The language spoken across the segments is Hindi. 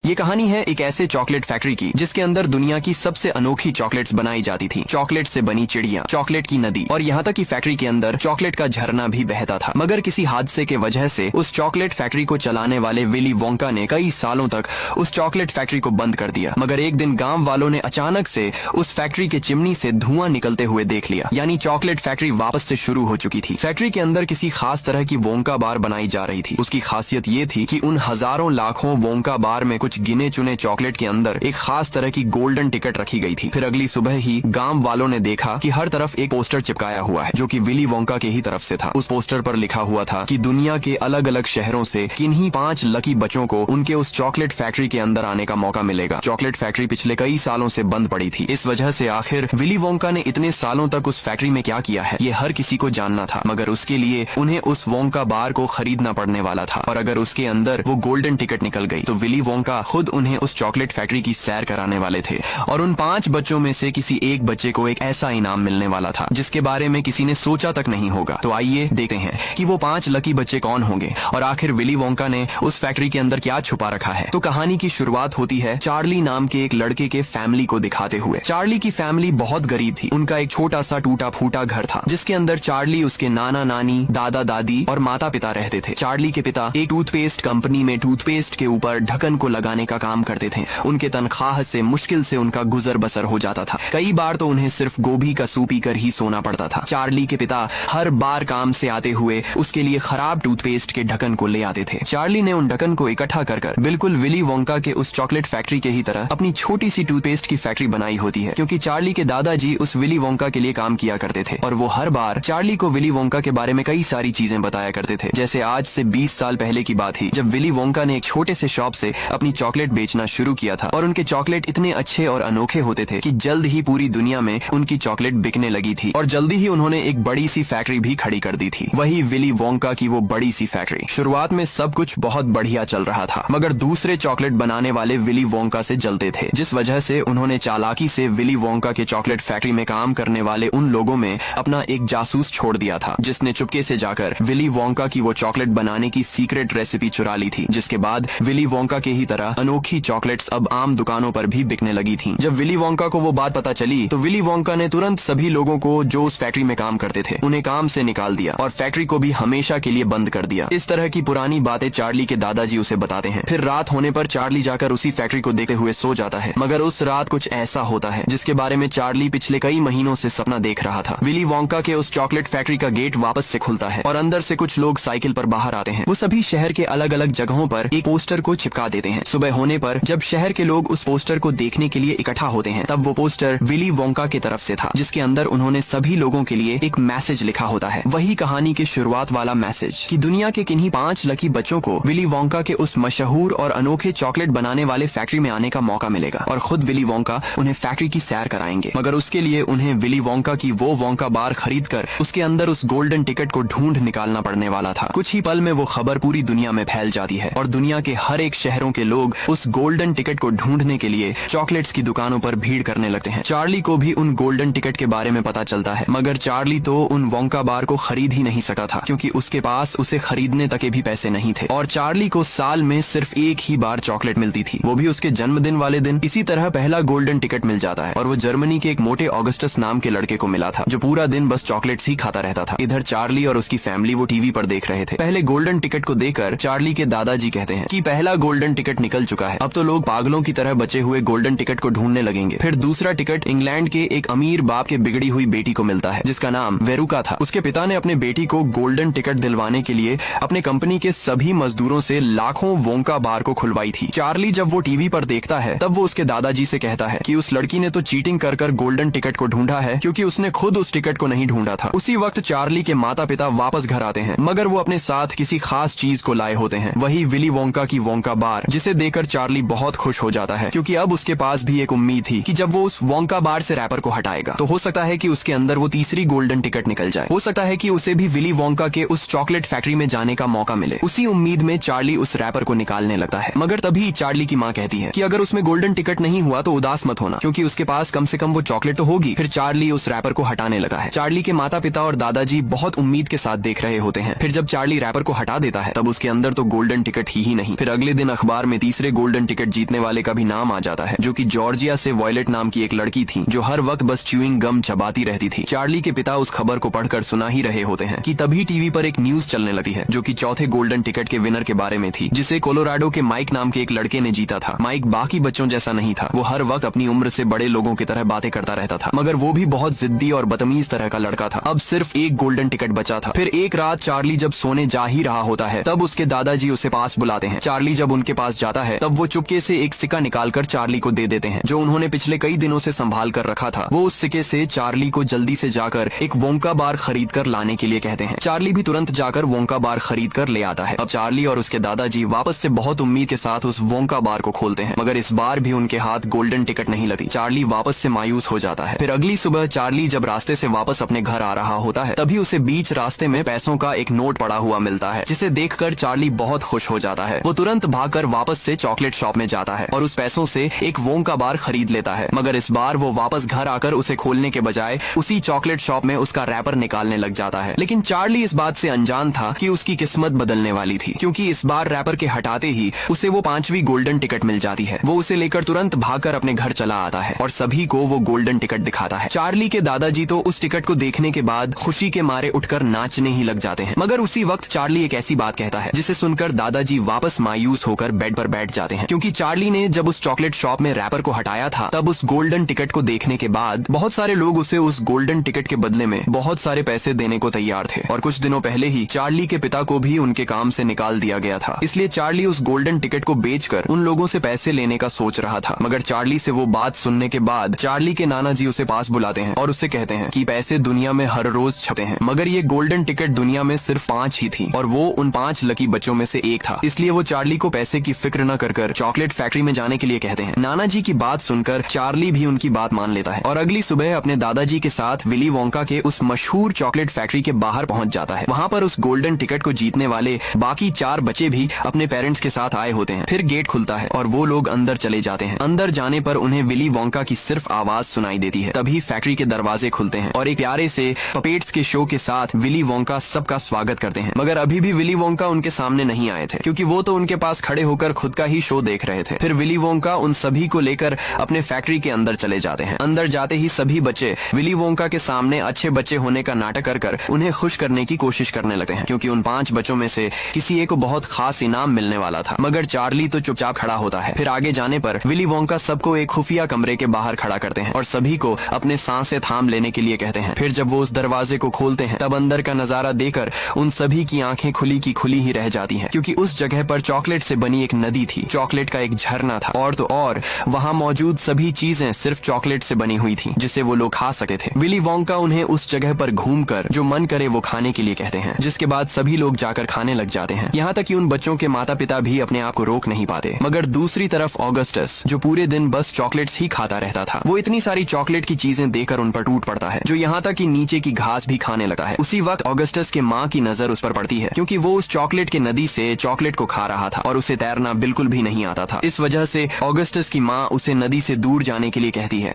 ये कहानी है एक ऐसे चॉकलेट फैक्ट्री की जिसके अंदर दुनिया की सबसे अनोखी चॉकलेट्स बनाई जाती थी। चॉकलेट से बनी चिड़िया, चॉकलेट की नदी और यहाँ तक कि फैक्ट्री के अंदर चॉकलेट का झरना भी बहता था। मगर किसी हादसे के वजह से उस चॉकलेट फैक्ट्री को चलाने वाले विली वोंका ने कई सालों तक उस चॉकलेट फैक्ट्री को बंद कर दिया। मगर एक दिन गाँव वालों ने अचानक से उस फैक्ट्री के चिमनी से धुआं निकलते हुए देख लिया, यानी चॉकलेट फैक्ट्री वापस से शुरू हो चुकी थी। फैक्ट्री के अंदर किसी खास तरह की वोंका बार बनाई जा रही थी। उसकी खासियत ये थी कि उन हजारों लाखों वोंका बार में कुछ गिने चुने चॉकलेट के अंदर एक खास तरह की गोल्डन टिकट रखी गई थी। फिर अगली सुबह ही गांव वालों ने देखा कि हर तरफ एक पोस्टर चिपकाया हुआ है जो कि विली वोंका के ही तरफ से था। उस पोस्टर पर लिखा हुआ था कि दुनिया के अलग अलग शहरों से किन्हीं 5 लकी बच्चों को उनके उस चॉकलेट फैक्ट्री के अंदर आने का मौका मिलेगा। चॉकलेट फैक्ट्री पिछले कई सालों से बंद पड़ी थी। इस वजह से आखिर विली वोंका ने इतने सालों तक उस फैक्ट्री में क्या किया है ये हर किसी को जानना था। मगर उसके लिए उन्हें उस वोंका बार को खरीदना पड़ने वाला था और अगर उसके अंदर वो गोल्डन टिकट निकल गई तो विली वोंका खुद उन्हें उस चॉकलेट फैक्ट्री की सैर कराने वाले थे और उन 5 बच्चों में से किसी एक बच्चे को एक ऐसा इनाम मिलने वाला था जिसके बारे में किसी ने सोचा तक नहीं होगा। तो आइए देखते हैं कि वो 5 लकी बच्चे कौन होंगे और आखिर विली वोंका ने उस फैक्ट्री के अंदर क्या छुपा रखा है। तो कहानी की शुरुआत होती है चार्ली नाम के एक लड़के के फैमिली को दिखाते हुए। चार्ली की फैमिली बहुत गरीब थी। उनका एक छोटा सा टूटा फूटा घर था जिसके अंदर चार्ली, उसके नाना नानी, दादा दादी और माता पिता रहते थे। चार्ली के पिता एक टूथपेस्ट कंपनी में टूथपेस्ट के ऊपर ढक्कन को लगाने का काम करते थे। उनके तनख्वाह से मुश्किल से उनका गुजर बसर हो जाता था। कई बार तो उन्हें सिर्फ गोभी का सूप पीकर ही सोना पड़ता था। चार्ली के पिता हर बार काम से आते हुए उसके लिए खराब टूथपेस्ट के ढक्कन को ले आते थे। चार्ली ने उन ढक्कन को इकट्ठा कर बिल्कुल विली वोंका के उस चॉकलेट फैक्ट्री के ही तरह अपनी छोटी सी टूथपेस्ट की फैक्ट्री बनाई होती है, क्योंकि चार्ली के दादाजी उस विली वोंका के लिए काम किया करते थे और वो हर बार चार्ली को विली वोंका के बारे में कई सारी चीजें बताया करते थे। जैसे आज से 20 साल पहले की बात थी जब विली वोंका ने एक छोटे से शॉप से अपनी चॉकलेट बेचना शुरू किया था और उनके चॉकलेट इतने अच्छे और अनोखे होते थे कि जल्द ही पूरी दुनिया में उनकी चॉकलेट बिकने लगी थी और जल्दी ही उन्होंने एक बड़ी सी फैक्ट्री भी खड़ी कर दी थी, वही विली वोंका की वो बड़ी सी फैक्ट्री। शुरुआत में सब कुछ बहुत बढ़िया चल रहा था मगर दूसरे चॉकलेट बनाने वाले विली वोंका से जलते थे, जिस वजह से उन्होंने चालाकी से विली वोंका के चॉकलेट फैक्ट्री में काम करने वाले उन लोगों में अपना एक जासूस छोड़ दिया था जिसने चुपके से जाकर विली वोंका की वो चॉकलेट बनाने की सीक्रेट रेसिपी चुरा ली थी। जिसके बाद विली वोंका के ही तरह अनोखी चॉकलेट्स अब आम दुकानों पर भी बिकने लगी थी। जब विली वोंका को वो बात पता चली तो विली वोंका ने तुरंत सभी लोगों को जो उस फैक्ट्री में काम करते थे उन्हें काम से निकाल दिया और फैक्ट्री को भी हमेशा के लिए बंद कर दिया। इस तरह की पुरानी बातें चार्ली के दादाजी उसे बताते हैं। फिर रात होने पर चार्ली जाकर उसी फैक्ट्री को देखते हुए सो जाता है, मगर उस रात कुछ ऐसा होता है जिसके बारे में चार्ली पिछले कई महीनों से सपना देख रहा था। विली वोंका के उस चॉकलेट फैक्ट्री का गेट वापस से खुलता है और अंदर से कुछ लोग साइकिल पर बाहर आते हैं। वो सभी शहर के अलग अलग जगहों पर एक पोस्टर को चिपका देते हैं। सुबह होने पर जब शहर के लोग उस पोस्टर को देखने के लिए इकट्ठा होते हैं तब वो पोस्टर विली वोंका की तरफ से था जिसके अंदर उन्होंने सभी लोगों के लिए एक मैसेज लिखा होता है, वही कहानी की शुरुआत वाला मैसेज कि दुनिया के किन्हीं 5 लकी बच्चों को विली वोंका के उस मशहूर और अनोखे चॉकलेट बनाने वाले फैक्ट्री में आने का मौका मिलेगा और खुद विली वोंका उन्हें फैक्ट्री की सैर कराएंगे। मगर उसके लिए उन्हें विली वोंका की वो वोंका बार खरीद कर उसके अंदर उस गोल्डन टिकट को ढूंढ निकालना पड़ने वाला था। कुछ ही पल में वो खबर पूरी दुनिया में फैल जाती है और दुनिया के हर एक शहरों के लोग उस गोल्डन टिकट को ढूंढने के लिए चॉकलेट्स की दुकानों पर भीड़ करने लगते हैं। चार्ली को भी उन गोल्डन टिकट के बारे में पता चलता है, मगर चार्ली तो उन वोंका बार को खरीद ही नहीं सका था क्योंकि उसके पास उसे खरीदने तक के भी पैसे नहीं थे और चार्ली को साल में सिर्फ एक ही बार चॉकलेट मिलती थी, वो भी उसके जन्मदिन वाले दिन। इसी तरह पहला गोल्डन टिकट मिल जाता है और वो जर्मनी के एक मोटे ऑगस्टस नाम के लड़के को मिला था जो पूरा दिन बस चॉकलेट्स ही खाता रहता था। इधर चार्ली और उसकी फैमिली वो टीवी पर देख रहे थे। पहले गोल्डन टिकट को देखकर चार्ली के दादाजी कहते हैं कि पहला गोल्डन टिकट निकल चुका है, अब तो लोग पागलों की तरह बचे हुए गोल्डन टिकट को ढूंढने लगेंगे। फिर दूसरा टिकट इंग्लैंड के एक अमीर बाप के बिगड़ी हुई बेटी को मिलता है जिसका नाम वेरुका था। उसके पिता ने अपने बेटी को गोल्डन टिकट दिलवाने के लिए अपने कंपनी के सभी मजदूरों से लाखों वोंका बार को खुलवाई थी। चार्ली जब वो टीवी पर देखता है तब वो उसके दादाजी से कहता है कि उस लड़की ने तो चीटिंग कर कर गोल्डन टिकट को ढूंढा है क्योंकि उसने खुद उस टिकट को नहीं ढूंढा था। उसी वक्त चार्ली के माता पिता वापस घर आते हैं मगर वो अपने साथ किसी खास चीज को लाए होते हैं, वही विली वोंका की वोंका बार, जिसे देखकर चार्ली बहुत खुश हो जाता है क्योंकि अब उसके पास भी एक उम्मीद थी कि जब वो उस वोंका बार से रैपर को हटाएगा तो हो सकता है कि उसके अंदर वो तीसरी गोल्डन टिकट निकल जाए। हो सकता है कि उसे भी विली वोंका के उस चॉकलेट फैक्ट्री में जाने का मौका मिले। उसी उम्मीद में चार्ली उस रैपर को निकालने लगता है, मगर तभी चार्ली की माँ कहती है कि अगर उसमें गोल्डन टिकट नहीं हुआ तो उदास मत होना क्योंकि उसके पास कम से कम वो चॉकलेट तो होगी। फिर चार्ली उस रैपर को हटाने लगा है। चार्ली के माता पिता और दादाजी बहुत उम्मीद के साथ देख रहे होते हैं। फिर जब चार्ली रैपर को हटा देता है तब उसके अंदर तो गोल्डन टिकट ही नहीं। फिर अगले दिन अखबार में तीसरी तीसरे गोल्डन टिकट जीतने वाले का भी नाम आ जाता है, जो कि जॉर्जिया से वॉयलेट नाम की एक लड़की थी जो हर वक्त बस च्यूइंग गम चबाती रहती थी। चार्ली के पिता उस खबर को पढ़कर सुना ही रहे होते हैं कि तभी टीवी पर एक न्यूज चलने लगती है जो कि चौथे गोल्डन टिकट के विनर के बारे में थी, जिसे कोलोराडो के माइक नाम के एक लड़के ने जीता था। माइक बाकी बच्चों जैसा नहीं था, वो हर वक्त अपनी उम्र से बड़े लोगों की तरह बातें करता रहता था, मगर वो भी बहुत जिद्दी और बदतमीज तरह का लड़का था। अब सिर्फ एक गोल्डन टिकट बचा था। फिर एक रात चार्ली जब सोने जा ही रहा होता है तब उसके दादाजी उसे पास बुलाते हैं। चार्ली जब उनके पास जाता है तब वो चुपके से एक सिक्का निकालकर चार्ली को दे देते हैं जो उन्होंने पिछले कई दिनों से संभाल कर रखा था। वो उस सिक्के से चार्ली को जल्दी से जाकर एक वोंका बार खरीद कर लाने के लिए कहते हैं। चार्ली भी तुरंत जाकर वोंका बार खरीद कर ले आता है। अब चार्ली और उसके दादाजी वापस से बहुत उम्मीद के साथ उस वोंका बार को खोलते हैं, मगर इस बार भी उनके हाथ गोल्डन टिकट नहीं लगती। चार्ली वापस से मायूस हो जाता है। फिर अगली सुबह चार्ली जब रास्ते से वापस अपने घर आ रहा होता है तभी उसे बीच रास्ते में पैसों का एक नोट पड़ा हुआ मिलता है, जिसे देखकर चार्ली बहुत खुश हो जाता है। वो तुरंत भागकर वापस से चॉकलेट शॉप में जाता है और उस पैसों से एक वोंका बार खरीद लेता है, मगर इस बार वो वापस घर आकर उसे खोलने के बजाय उसी चॉकलेट शॉप में उसका रैपर निकालने लग जाता है। लेकिन चार्ली इस बात से अनजान था कि उसकी किस्मत बदलने वाली थी, क्योंकि इस बार रैपर के हटाते ही उसे वो 5वीं गोल्डन टिकट मिल जाती है। वो उसे लेकर तुरंत भागकर अपने घर चला आता है और सभी को वो गोल्डन टिकट दिखाता है। चार्ली के दादाजी तो उस टिकट को देखने के बाद खुशी के मारे उठकर नाचने ही लग जाते हैं, मगर उसी वक्त चार्ली एक ऐसी बात कहता है जिसे सुनकर दादाजी वापस मायूस होकर बेड पर बैठ जाते हैं, क्योंकि चार्ली ने जब उस चॉकलेट शॉप में रैपर को हटाया था तब उस गोल्डन टिकट को देखने के बाद बहुत सारे लोग उसे उस गोल्डन टिकट के बदले में बहुत सारे पैसे देने को तैयार थे और कुछ दिनों पहले ही चार्ली के पिता को भी उनके काम से निकाल दिया गया था। इसलिए चार्ली उस गोल्डन टिकट को बेचकर उन लोगों से पैसे लेने का सोच रहा था, मगर चार्ली से वो बात सुनने के बाद चार्ली के नाना जी उसे पास बुलाते हैं और उससे कहते हैं कि पैसे दुनिया में हर रोज छपते हैं, मगर ये गोल्डन टिकट दुनिया में सिर्फ 5 ही थी और वो उन 5 लकी बच्चों में से एक था। इसलिए वो चार्ली को पैसे की फिक्र न कर चॉकलेट फैक्ट्री में जाने के लिए कहते हैं। नाना जी की बात सुनकर चार्ली भी उनकी बात मान लेता है और अगली सुबह अपने दादाजी के साथ विली वोंका के उस मशहूर चॉकलेट फैक्ट्री के बाहर पहुंच जाता है। वहां पर उस गोल्डन टिकट को जीतने वाले बाकी 4 बच्चे भी अपने पेरेंट्स के साथ आए होते हैं। फिर गेट खुलता है और वो लोग अंदर चले जाते हैं। अंदर जाने पर उन्हें विली वोंका की सिर्फ आवाज सुनाई देती है। तभी फैक्ट्री के दरवाजे खुलते हैं और एक प्यारे से पपेट्स के शो के साथ विली वोंका सबका स्वागत करते हैं, मगर अभी भी विली वोंका उनके सामने नहीं आए थे, क्योंकि वो तो उनके पास खड़े होकर खुद का ही शो देख रहे थे। फिर विली वोंका उन सभी को लेकर अपने फैक्ट्री के अंदर चले जाते हैं। अंदर जाते ही सभी बच्चे विली वोंका के सामने अच्छे बच्चे होने का नाटक कर उन्हें खुश करने की कोशिश करने लगते हैं, क्योंकि उन 5 बच्चों में से किसी एक को बहुत खास इनाम मिलने वाला था, मगर चार्ली तो चुपचाप खड़ा होता है। फिर आगे जाने पर विली वोंका सबको एक खुफिया कमरे के बाहर खड़ा करते हैं और सभी को अपने सांसें थाम लेने के लिए कहते हैं। फिर जब वो उस दरवाजे को खोलते हैं तब अंदर का नजारा देखकर उन सभी की आंखें खुली की खुली ही रह जाती हैं, क्योंकि उस जगह पर चॉकलेट से बनी एक नदी थी, चॉकलेट का एक झरना था और तो और वहां मौजूद सभी चीजें सिर्फ चॉकलेट से बनी हुई थी जिसे वो लोग खा सकते थे। विली वोंका उन्हें उस जगह पर घूमकर जो मन करे वो खाने के लिए कहते हैं, जिसके बाद सभी लोग जाकर खाने लग जाते हैं। यहाँ तक कि उन बच्चों के माता पिता भी अपने आप को रोक नहीं पाते। मगर दूसरी तरफ ऑगस्टस, जो पूरे दिन बस चॉकलेट्स ही खाता रहता था, वो इतनी सारी चॉकलेट की चीजें देखकर उन पर टूट पड़ता है, जो यहाँ तक कि नीचे की घास भी खाने लगता है। उसी वक्त ऑगस्टस के माँ की नजर उस पर पड़ती है, क्योंकि वो उस चॉकलेट के नदी से चॉकलेट को खा रहा था और उसे तैरना बिल्कुल भी नहीं आता था। इस वजह से ऑगस्टस की माँ उसे नदी से दूर जाने के लिए कहती है,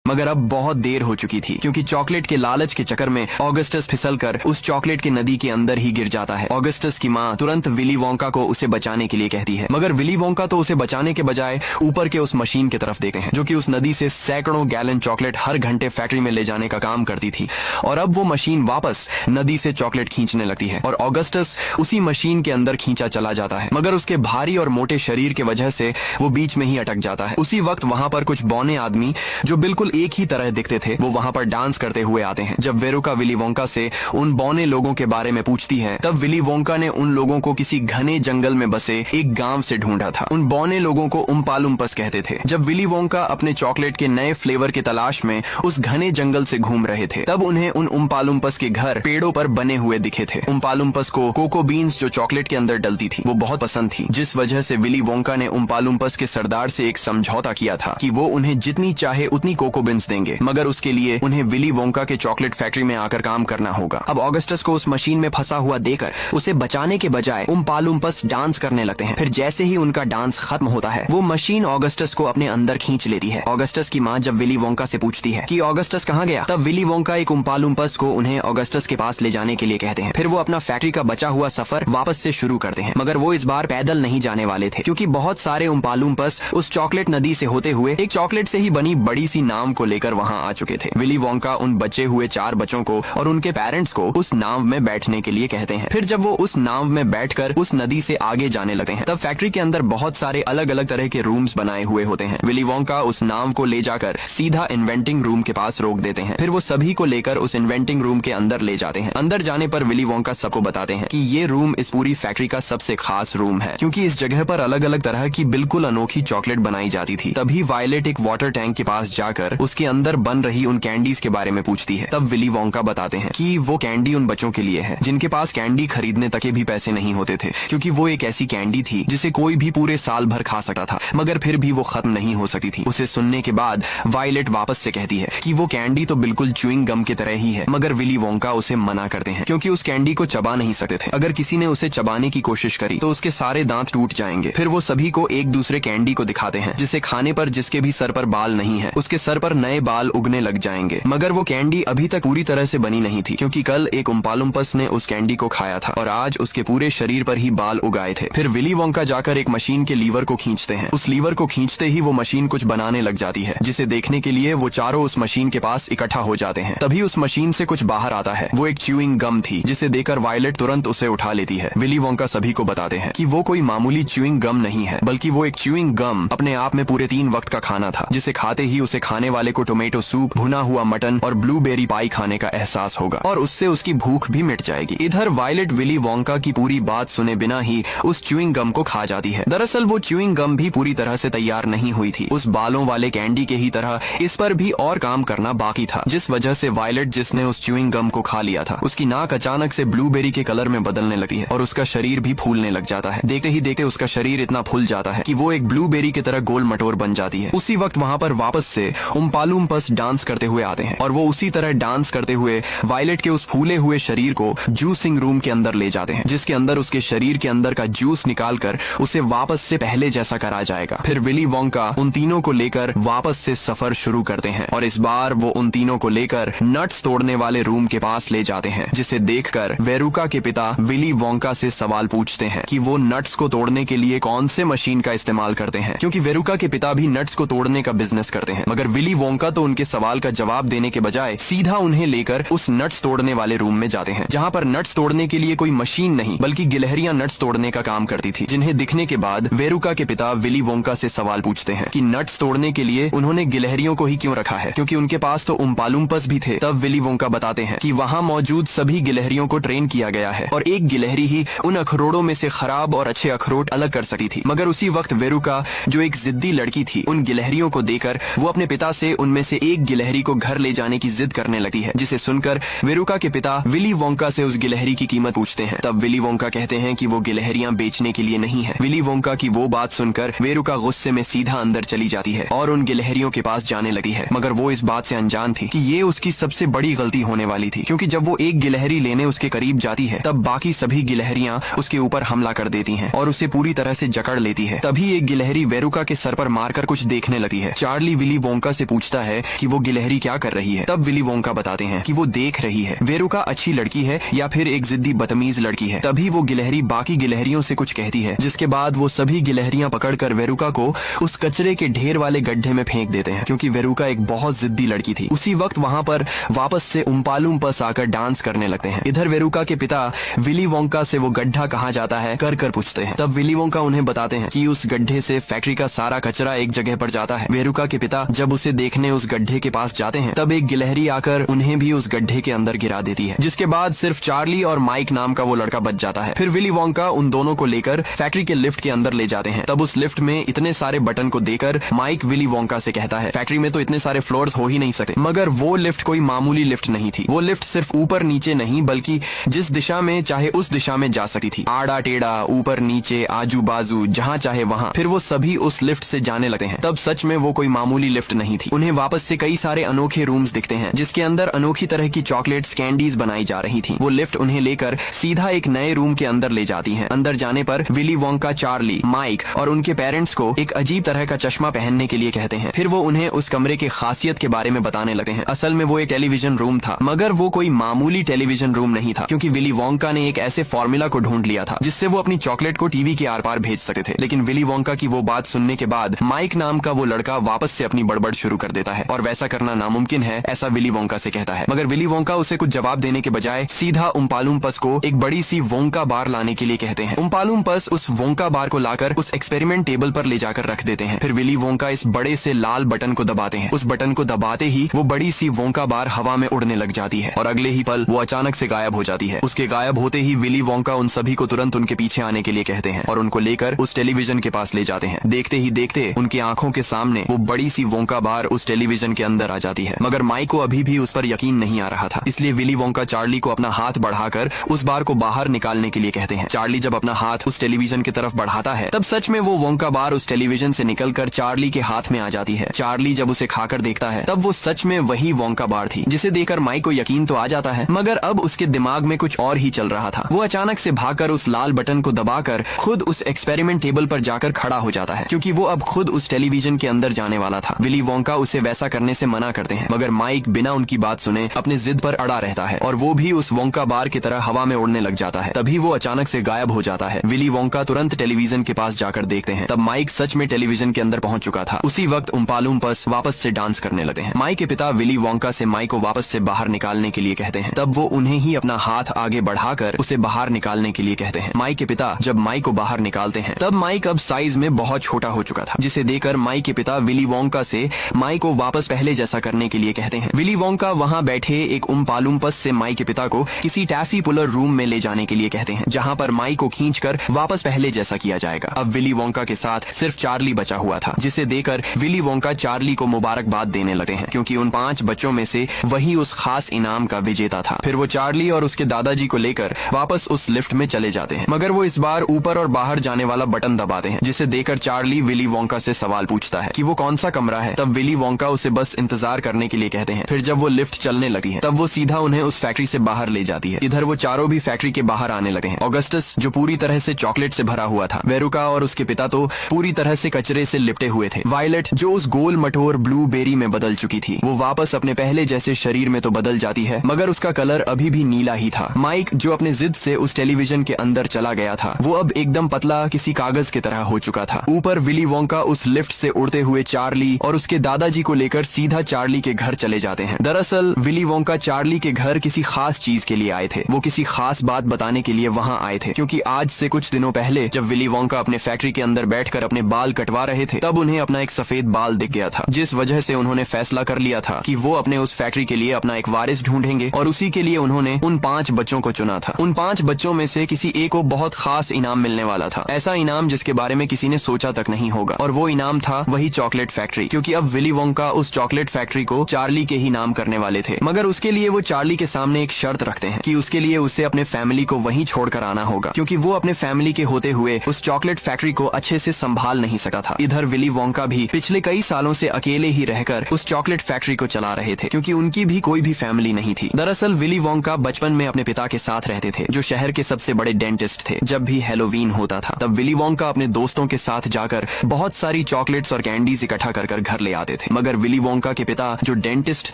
मगर अब बहुत देर हो चुकी थी, क्योंकि चॉकलेट के लालच के चक्कर में ऑगस्टस फिसलकर उस चॉकलेट के नदी के अंदर ही गिर जाता है। ऑगस्टस की माँ तुरंत विली वोंका को उसे बचाने के लिए कहती है, मगर विली वोंका तो उसे बचाने के बजाय ऊपर के उस मशीन की तरफ देखते हैं, जो कि उस नदी से सैकड़ों गैलन चॉकलेट हर घंटे फैक्ट्री में ले जाने का काम करती थी। और अब वो मशीन वापस नदी से चॉकलेट खींचने लगती है और ऑगस्टस उसी मशीन के अंदर खींचा चला जाता है, मगर उसके भारी और मोटे शरीर की वजह से वो बीच में ही अटक जाता है। उसी वक्त वहां पर कुछ बौने आदमी जो बिल्कुल एक ही तरह दिखते थे, वो वहां पर डांस करते हुए आते हैं। जब वेरोका विली वोंका से उन बौने लोगों के बारे में पूछती है, तब विली वोंका ने उन लोगों को किसी घने जंगल में बसे एक गांव से ढूंढा था। उन बौने लोगों को उम्पालुम्पस कहते थे। जब विली वोंका अपने चॉकलेट के नए फ्लेवर की तलाश में उस घने जंगल से घूम रहे थे, तब उन्हें उन उम्पालुम्पस के घर पेड़ों पर बने हुए दिखे थे। उम्पालुम्पस को कोको बीन्स जो चॉकलेट के अंदर डलती थी वो बहुत पसंद थी, जिस वजह से विली वोंका ने उम्पालुम्पस के सरदार से एक समझौता किया था कि वो उन्हें जितनी चाहे उतनी कोको रोबिन्स देंगे, मगर उसके लिए उन्हें विली वोंका के चॉकलेट फैक्ट्री में आकर काम करना होगा। अब ऑगस्टस को उस मशीन में फंसा हुआ देकर उसे बचाने के बजाय उम्पा लुम्पस डांस करने लगते हैं। फिर जैसे ही उनका डांस खत्म होता है, वो मशीन ऑगस्टस को अपने अंदर खींच लेती है। ऑगस्टस की माँ जब विली वोंका से पूछती है कि ऑगस्टस कहाँ गया, तब विली वोंका एक उम्पा लुम्पस को उन्हें ऑगस्टस के पास ले जाने के लिए कहते हैं। फिर वो अपना फैक्ट्री का बचा हुआ सफर वापस से शुरू करते हैं, मगर वो इस बार पैदल नहीं जाने वाले थे, क्योंकि बहुत सारे उम्पा लुम्पस उस चॉकलेट नदी से होते हुए एक चॉकलेट से ही बनी बड़ी सी नाव को लेकर वहाँ आ चुके थे। विली वोंका उन बचे हुए 4 बच्चों को और उनके पेरेंट्स को उस नाव में बैठने के लिए कहते हैं। फिर जब वो उस नाव में बैठकर उस नदी से आगे जाने लगते हैं, तब फैक्ट्री के अंदर बहुत सारे अलग अलग तरह के रूम्स बनाए हुए होते हैं। विली वोंका उस नाव को ले जाकर सीधा इन्वेंटिंग रूम के पास रोक देते हैं। फिर वो सभी को लेकर उस इन्वेंटिंग रूम के अंदर ले जाते हैं। अंदर जाने पर विली वोंका सबको बताते हैं कि ये रूम इस पूरी फैक्ट्री का सबसे खास रूम है, क्योंकि इस जगह पर अलग अलग तरह की बिल्कुल अनोखी चॉकलेट बनाई जाती थी। तभी वायलेट एक वाटर टैंक के पास जाकर उसके अंदर बन रही उन कैंडीज के बारे में पूछती है। तब विली वोंका बताते हैं कि वो कैंडी उन बच्चों के लिए है जिनके पास कैंडी खरीदने तक के भी पैसे नहीं होते थे, क्योंकि वो एक ऐसी कैंडी थी जिसे कोई भी पूरे साल भर खा सकता था, मगर फिर भी वो खत्म नहीं हो सकती थी। उसे सुनने के बाद वायलेट वापस से कहती है कि वो कैंडी तो बिल्कुल च्युइंग गम की तरह ही है, मगर विली वोंका उसे मना करते हैं, क्योंकि उस कैंडी को चबा नहीं सकते थे। अगर किसी ने उसे चबाने की कोशिश करी तो उसके सारे दांत टूट जाएंगे। फिर वो सभी को एक दूसरे कैंडी को दिखाते हैं, जिसे खाने पर जिसके भी सर पर बाल नहीं है, उसके सर पर नए बाल उगने लग जाएंगे। मगर वो कैंडी अभी तक पूरी तरह से बनी नहीं थी, क्योंकि कल एक उम्पा लुम्पस ने उस कैंडी को खाया था और आज उसके पूरे शरीर पर ही बाल उगाए थे। फिर विली वोंका जाकर एक मशीन के लीवर को खींचते हैं। उस लीवर को खींचते ही वो मशीन कुछ बनाने लग जाती है, जिसे देखने के लिए वो चारों उस मशीन के पास इकट्ठा हो जाते हैं। तभी उस मशीन से कुछ बाहर आता है। वो एक च्युइंग गम थी, जिसे देखकर वायलेट तुरंत उसे उठा लेती है। विली वोंका सभी को बताते हैं कि वो कोई मामूली च्युइंग गम नहीं है, बल्कि वो एक च्युइंग गम अपने आप में पूरे 3 वक्त का खाना था, जिसे खाते ही उसे खाने वाले को टोमेटो सूप, भुना हुआ मटन और ब्लूबेरी पाई खाने का एहसास होगा और उससे उसकी भूख भी मिट जाएगी। इधर वायलेट विली वोंका की पूरी बात सुने बिना ही उस च्युइंग गम को खा जाती है। दरअसल वो च्युइंग गम भी पूरी तरह से तैयार नहीं हुई थी। उस बालों वाले कैंडी के ही तरह इस पर भी और काम करना बाकी था, जिस वजह से वायलेट, जिसने उस च्युइंग गम को खा लिया था, उसकी नाक अचानक से ब्लूबेरी के कलर में बदलने लगती है और उसका शरीर भी फूलने लग जाता है। देखते ही देखते उसका शरीर इतना फूल जाता है कि वो एक ब्लूबेरी की तरह गोल मटोर बन जाती है। उसी वक्त वहाँ पर वापस से उम्पा लुम्पस डांस करते हुए आते हैं और वो उसी तरह डांस करते हुए वायलेट के उस फूले हुए शरीर को जूसिंग रूम के अंदर ले जाते हैं, जिसके अंदर उसके शरीर के अंदर का जूस निकालकर उसे वापस से पहले जैसा करा जाएगा। फिर विली वोंका उन तीनों को लेकर वापस से सफर शुरू करते हैं और इस बार वो उन तीनों को लेकर नट्स तोड़ने वाले रूम के पास ले जाते हैं, जिसे देखकर वेरुका के पिता विली वोंका से सवाल पूछते हैं कि वो नट्स को तोड़ने के लिए कौन से मशीन का इस्तेमाल करते हैं, क्योंकि वेरुका के पिता भी नट्स को तोड़ने का बिजनेस करते हैं। मगर विली वोंका तो उनके सवाल का जवाब देने के बजाय सीधा उन्हें लेकर उस नट्स तोड़ने वाले रूम में जाते हैं, जहाँ पर नट्स तोड़ने के लिए कोई मशीन नहीं बल्कि गिलहरियां नट्स तोड़ने का काम करती थी, जिन्हें दिखने के बाद वेरुका के पिता विली वोंका से सवाल पूछते हैं कि नट्स तोड़ने के लिए उन्होंने गिलहरियों को ही क्यों रखा है, क्योंकि उनके पास तो उम्पा लुम्पस भी थे। तब विली वोंका बताते हैं कि वहाँ मौजूद सभी गिलहरियों को ट्रेन किया गया है और एक गिलहरी ही उन अखरोटों में से खराब और अच्छे अखरोट अलग कर सकती थी। मगर उसी वक्त वेरुका, जो एक जिद्दी लड़की थी, उन गिलहरियों को देकर वो अपने पिता से उनमें से एक गिलहरी को घर ले जाने की जिद करने लगती है, जिसे सुनकर वेरुका के पिता विली वोंका से उस गिलहरी की कीमत पूछते हैं। तब विली वोंका कहते हैं कि वो गिलहरियां बेचने के लिए नहीं है। विली वोंका की वो बात सुनकर वेरुका गुस्से में सीधा अंदर चली जाती है और उन गिलहरियों के पास जाने लगती है, मगर वो इस बात से अनजान थी कि ये उसकी सबसे बड़ी गलती होने वाली थी, क्योंकि जब वो एक गिलहरी लेने उसके करीब जाती है तब बाकी सभी गिलहरियां उसके ऊपर हमला कर देती हैं और उसे पूरी तरह से जकड़ लेती है। तभी एक गिलहरी वेरुका के सर पर मारकर कुछ देखने लगती है। चार्ली विली वोंका से पूछता है कि वो गिलहरी क्या कर रही है। तब विली वोंका बताते हैं कि वो देख रही है वेरुका अच्छी लड़की है या फिर एक जिद्दी बदतमीज लड़की है। तभी वो गिलहरी बाकी गिलहरियों से कुछ कहती है, जिसके बाद वो सभी गिलहरियां पकड़कर वेरुका को उस कचरे के ढेर वाले गड्ढे में फेंक देते हैं, क्योंकि वेरुका एक बहुत जिद्दी लड़की थी। उसी वक्त वहाँ पर वापस से उम्पा लुम्पस आकर डांस करने लगते हैं। इधर वेरुका के पिता विली वोंका से वो गड्ढा कहाँ जाता है कर पूछते हैं। तब विली वोंका उन्हें बताते हैं कि उस गड्ढे से फैक्ट्री का सारा कचरा एक जगह पर जाता है। वेरुका के पिता जब उसे देखने उस गड्ढे के पास जाते हैं तब एक गिलहरी आकर उन्हें भी उस गड्ढे के अंदर गिरा देती है, जिसके बाद सिर्फ चार्ली और माइक नाम का वो लड़का बच जाता है। फिर विली वोंका उन दोनों को लेकर फैक्ट्री के लिफ्ट के अंदर ले जाते हैं। तब उस लिफ्ट में इतने सारे बटन को देकर माइक विली वोंका से कहता है, फैक्ट्री में तो इतने सारे फ्लोर्स हो ही नहीं सकते। मगर वो लिफ्ट कोई मामूली लिफ्ट नहीं थी। वो लिफ्ट सिर्फ ऊपर नीचे नहीं बल्कि जिस दिशा में चाहे उस दिशा में जा सकती थी, आड़ा टेढ़ा, ऊपर नीचे, आजू बाजू, जहाँ चाहे वहाँ। फिर वो सभी उस लिफ्ट से जाने लगते हैं। तब सच में वो कोई मामूली लिफ्ट नहीं थी, उन्हें वापस से कई सारे अनोखे रूम्स दिखते हैं जिसके अंदर अनोखी तरह की चॉकलेट्स कैंडीज बनाई जा रही थी। वो लिफ्ट उन्हें लेकर सीधा एक नए रूम के अंदर ले जाती है। अंदर जाने पर विली वोंका, चार्ली, माइक और उनके पेरेंट्स को एक अजीब तरह का चश्मा पहनने के लिए कहते हैं। फिर वो उन्हें उस कमरे की खासियत के बारे में बताने लगते हैं। असल में वो एक टेलीविजन रूम था, मगर वो कोई मामूली टेलीविजन रूम नहीं था, क्योंकि विली वोंका ने एक ऐसे फॉर्मूला को ढूंढ लिया था जिससे वो अपनी चॉकलेट को टीवी के आर पार भेज सकते थे। लेकिन विली वोंका की वो बात सुनने के बाद माइक नाम का वो लड़का वापस से अपनी बड़बड़ शुरू कर देता है और वैसा करना नामुमकिन है ऐसा विली वोंका से कहता है। मगर विली वोंका उसे कुछ जवाब देने के बजाय सीधा उम्पालुम्पस को एक बड़ी सी वोंका बार लाने के लिए कहते हैं। उम्पालुम्पस उस वोंका बार को लाकर उस एक्सपेरिमेंट टेबल पर ले जाकर रख देते हैं। फिर विली वोंका इस बड़े से लाल बटन को दबाते हैं। उस बटन को दबाते ही वो बड़ी सी वोंका बार हवा में उड़ने लग जाती है और अगले ही पल वो अचानक से गायब हो जाती है। उसके गायब होते ही विली वोंका उन सभी को तुरंत उनके पीछे आने के लिए कहते हैं और उनको लेकर उस टेलीविजन के पास ले जाते हैं। देखते ही देखते उनकी आंखों के सामने वो बड़ी सी वोंका बार उस टेलीविजन के अंदर आ जाती है। मगर माइक को अभी भी उस पर यकीन नहीं आ रहा था, इसलिए विली वोंका चार्ली को अपना हाथ बढ़ाकर उस बार को बाहर निकालने के लिए कहते हैं। चार्ली जब अपना हाथ उस टेलीविजन की तरफ बढ़ाता है तब सच में वो वोंका बार उस टेलीविजन से निकलकर चार्ली के हाथ में आ जाती है। चार्ली जब उसे खाकर देखता है तब वो सच में वही वोंका बार थी, जिसे देखकर माइक को यकीन तो आ जाता है, मगर अब उसके दिमाग में कुछ और ही चल रहा था। वो अचानक से भागकर उस लाल बटन को दबाकर खुद उस एक्सपेरिमेंट टेबल पर जाकर खड़ा हो जाता है, क्योंकि वो अब खुद उस टेलीविजन के अंदर जाने वाला था। विली वोंका उसे वैसा करने से मना करते हैं, मगर माइक बिना उनकी बात सुने अपने जिद पर अड़ा रहता है और वो भी उस वोंका बार की तरह हवा में उड़ने लग जाता है। तभी वो अचानक से गायब हो जाता है। विली वोंका तुरंत टेलीविजन के पास जाकर देखते हैं, तब माइक सच में टेलीविजन के अंदर पहुंच चुका था। उसी वक्त उम्पालुम्पस वापस से डांस करने लगे हैं। माइक के पिता विली वोंका से माइक को वापस से बाहर निकालने के लिए कहते हैं। तब वो उन्हें ही अपना हाथ आगे बढ़ाकर उसे बाहर निकालने के लिए कहते हैं। माइक के पिता जब माइक को बाहर निकालते हैं तब माइक अब साइज में बहुत छोटा हो चुका था, जिसे देखकर माइक के पिता विली वोंका से माइक को वापस पहले जैसा करने के लिए कहते हैं। विली वोंका वहां बैठे एक उम्पालुम्पस से माइक के पिता को किसी टैफी पुलर रूम में ले जाने के लिए कहते हैं, जहां पर माइक को खींचकर वापस पहले जैसा किया जाएगा। अब विली वोंका के साथ सिर्फ चार्ली बचा हुआ था, जिसे देखकर विली वोंका चार्ली को मुबारकबाद देने लगे हैं, क्योंकि उन 5 बच्चों में से वही उस खास इनाम का विजेता था। फिर वो चार्ली और उसके दादाजी को लेकर वापस उस लिफ्ट में चले जाते हैं, मगर वो इस बार ऊपर और बाहर जाने वाला बटन दबाते हैं, जिसे देखकर चार्ली विली वोंका से सवाल पूछता है कि वो कौन सा कमरा है। तब विली वोंका उसे बस इंतजार करने के लिए कहते हैं। फिर जब वो लिफ्ट चलने लगती है तब वो सीधा उन्हें उस फैक्ट्री से बाहर ले जाती है। इधर वो चारों भी फैक्ट्री के बाहर आने लगते हैं। ऑगस्टस जो पूरी तरह से चॉकलेट से भरा हुआ था, वेरुका और उसके पिता तो पूरी तरह से कचरे से लिपटे हुए थे, वायलेट जो उस गोल मटोर ब्लूबेरी में बदल चुकी थी, वो वापस अपने पहले जैसे शरीर में तो बदल जाती है, मगर उसका कलर अभी भी नीला ही था। माइक जो अपने जिद से उस टेलीविजन के अंदर चला गया था, वो अब एकदम पतला किसी कागज की तरह हो चुका था। ऊपर विली वोंका उस लिफ्ट से उड़ते हुए चार्ली और उसके दादाजी को लेकर सीधा चार्ली के घर चले जाते हैं। दरअसल विली वोंका चार्ली के घर किसी खास चीज के लिए आए थे। वो किसी खास बात बताने के लिए वहां आए थे, क्योंकि आज से कुछ दिनों पहले जब विली वोंका अपने फैक्ट्री के अंदर बैठकर अपने बाल कटवा रहे थे, तब उन्हें अपना एक सफेद बाल दिख गया था, जिस वजह से उन्होंने फैसला कर लिया था कि वो अपने उस फैक्ट्री के लिए अपना एक वारिस ढूंढेंगे और उसी के लिए उन्होंने उन 5 बच्चों को चुना था। उन 5 बच्चों में से किसी एक को बहुत खास इनाम मिलने वाला था, ऐसा इनाम जिसके बारे में किसी ने सोचा तक नहीं होगा, और वो इनाम था वही चॉकलेट फैक्ट्री, क्योंकि अब विली वोंका उस चॉकलेट फैक्ट्री को चार्ली के ही नाम करने वाले थे। मगर उसके लिए वो चार्ली के सामने एक शर्त रखते हैं कि उसके लिए उसे अपने फैमिली को वहीं छोड़कर आना होगा, क्योंकि वो अपने फैमिली के होते हुए उस चॉकलेट फैक्ट्री को अच्छे से संभाल नहीं सकता था। इधर विली वोंका भी पिछले कई सालों से अकेले ही रहकर उस चॉकलेट फैक्ट्री को चला रहे थे, क्योंकि उनकी भी कोई भी फैमिली नहीं थी। दरअसल विली वोंका बचपन में अपने पिता के साथ रहते थे, जो शहर के सबसे बड़े डेंटिस्ट थे। जब भी हैलोवीन होता था तब विली वोंका अपने दोस्तों के साथ जाकर बहुत सारी चॉकलेट्स और कैंडीज इकट्ठा कर घर ले आते थे। मगर विली वोंका के पिता जो डेंटिस्ट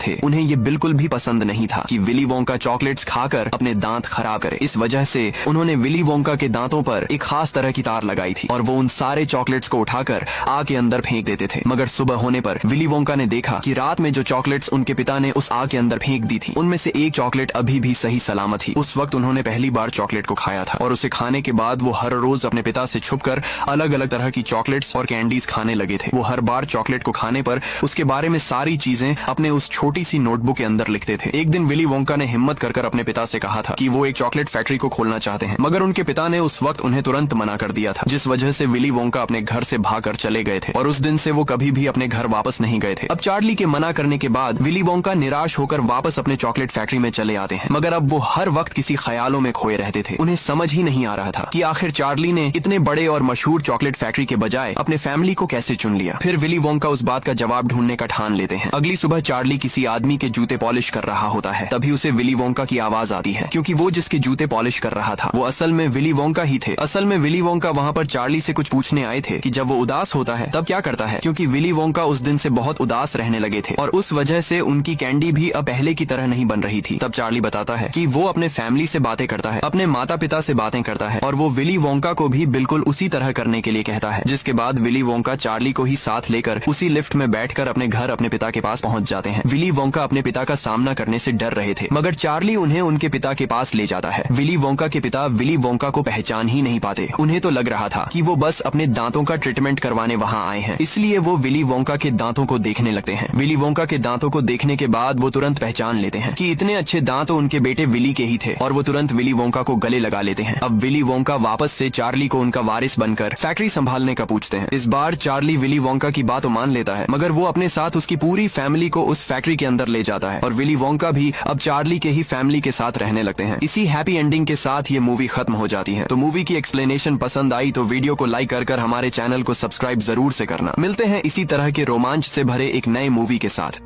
थे, उन्हें ये बिल्कुल भी पसंद नहीं था कि विली वोंका चॉकलेट्स खाकर अपने दांत खराब करे। इस वजह से उन्होंने विली वोंका के दांतों पर एक खास तरह की तार लगाई थी और वो उन सारे चॉकलेट्स को उठाकर आग के अंदर फेंक देते थे। मगर सुबह होने पर विली वोंका ने देखा कि रात में जो चॉकलेट्स उनके पिता ने उस आग के अंदर फेंक दी थी, उनमें से एक चॉकलेट अभी भी सही सलामत थी। उस वक्त उन्होंने पहली बार चॉकलेट को खाया था और उसे खाने के बाद वो हर रोज अपने पिता से छुपकर अलग अलग तरह की चॉकलेट्स और कैंडीज खाने लगे थे। वो हर बार चॉकलेट को खाने पर उसके बारे में सारी चीजें अपने उस छोटी सी नोटबुक के अंदर लिखते थे। एक दिन विली वोंका ने हिम्मत कर अपने पिता से कहा था कि वो एक चॉकलेट फैक्ट्री को खोलना चाहते हैं, मगर उनके पिता ने उस वक्त उन्हें तुरंत मना कर दिया था, जिस वजह से विली वोंका अपने घर से भागकर चले गए थे और उस दिन से वो कभी भी अपने घर वापस नहीं गए थे। अब चार्ली के मना करने के बाद विली वोंका निराश होकर वापस अपने चॉकलेट फैक्ट्री में चले आते हैं, मगर अब वो हर वक्त किसी ख्यालों में खोए रहते थे। उन्हें समझ ही नहीं आ रहा था कि आखिर चार्ली ने इतने बड़े और मशहूर चॉकलेट फैक्ट्री के बजाय अपने फैमिली को कैसे चुन लिया। फिर विली वोंका उस बात का जवाब ढूंढने का ठान लेते हैं। अगली सुबह चार्ली किसी आदमी के जूते पॉलिश कर रहा होता है, तभी उसे विली वोंका की आवाज आती है, क्योंकि वो जिसके जूते पॉलिश कर रहा था वो असल में विली वोंका ही थे। असल में विली वोंका वहाँ पर चार्ली से कुछ पूछने आए थे कि जब वो उदास होता है तब क्या करता है, क्योंकि विली वोंका उस दिन से बहुत उदास रहने लगे थे और उस वजह से उनकी कैंडी भी अब पहले की तरह नहीं बन रही थी। तब चार्ली बताता है कि वो अपने फैमिली से बातें करता है, अपने माता पिता से बातें करता है और वो विली वोंका को भी बिल्कुल उसी तरह करने के लिए कहता है। जिसके बाद विली वोंका चार्ली को ही साथ लेकर उसी लिफ्ट में बैठकर अपने घर अपने पिता के पास पहुंच जाते हैं। विली वोंका अपने पिता का सामना करने से डर रहे थे, मगर चार्ली उन्हें उनके पिता के पास ले जाता है। विली वोंका के पिता विली वोंका को पहचान ही नहीं पाते। उन्हें तो लग रहा था कि वो बस अपने दांतों का ट्रीटमेंट करवाने वहाँ आए हैं, इसलिए वो विली वोंका के दांतों को देखने लगते हैं। विली वोंका के दांतों को देखने के बाद वो तुरंत पहचान लेते हैं कि इतने अच्छे दांत तो उनके बेटे विली के ही थे और वो तुरंत विली वोंका को गले लगा लेते हैं। अब विली वोंका वापस से चार्ली को उनका वारिस बनकर फैक्ट्री संभालने का पूछते हैं। इस बार चार्ली विली वोंका की बात मान लेता है, मगर वो अपने साथ उसकी पूरी फैमिली को उस फैक्ट्री के अंदर ले जाता है और विली वोंका भी अब चार्ली के ही फैमिली के साथ रहने लगते हैं। इसी हैप्पी एंडिंग के साथ ये मूवी खत्म हो जाती है। तो मूवी की एक्सप्लेनेशन पसंद आई तो वीडियो को लाइक कर हमारे चैनल को सब्सक्राइब जरूर से करना। मिलते हैं इसी तरह के रोमांच से भरे एक नए मूवी के साथ।